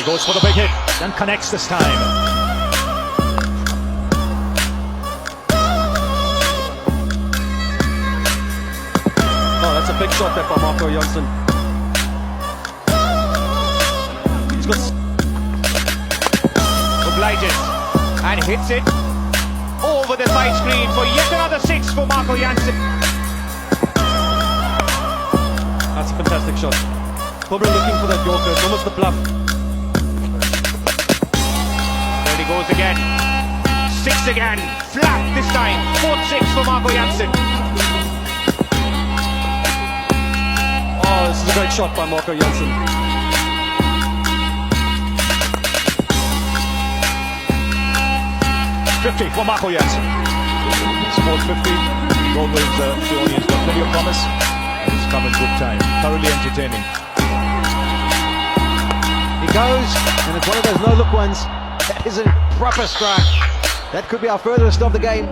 goes for the big hit and connects this time. Oh, that's a big shot there from Marco Jansen. He's got Obliges and hits it over the side screen for yet another 6 for Marco Jansen. That's a fantastic shot. Probably looking for that Yorker. It's almost the bluff. There he goes again. 6 again. Flat this time. 4th 6 for Marco Jansen. Oh, this is a great shot by Marco Jansen. .50 for Marco Jansen. Scored 50. Always showing he's got plenty of promise. And he's come in good time. Thoroughly entertaining. He goes, and it's one of those no-look ones. That is a proper strike. That could be our furthest of the game.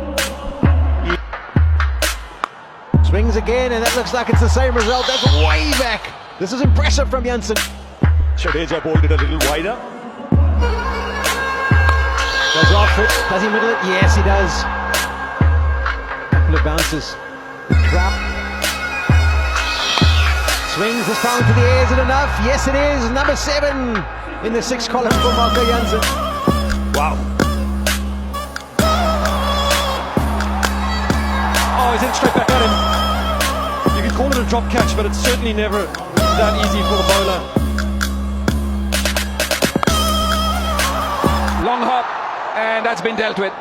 Swings again, and that looks like it's the same result. That's way back. This is impressive from Jansen. Jadeja bowled it a little wider. Goes off it. Does he middle it? Yes, he does. Couple of bounces. Trap. Swings this time to the air. Is it enough? Yes, it is. Number 7 in the 6th column for Marco Jansen. Wow. Oh, he's hit straight back at him. You can call it a drop catch, but it's certainly never that easy for the bowler. Long hop, and that's been dealt with.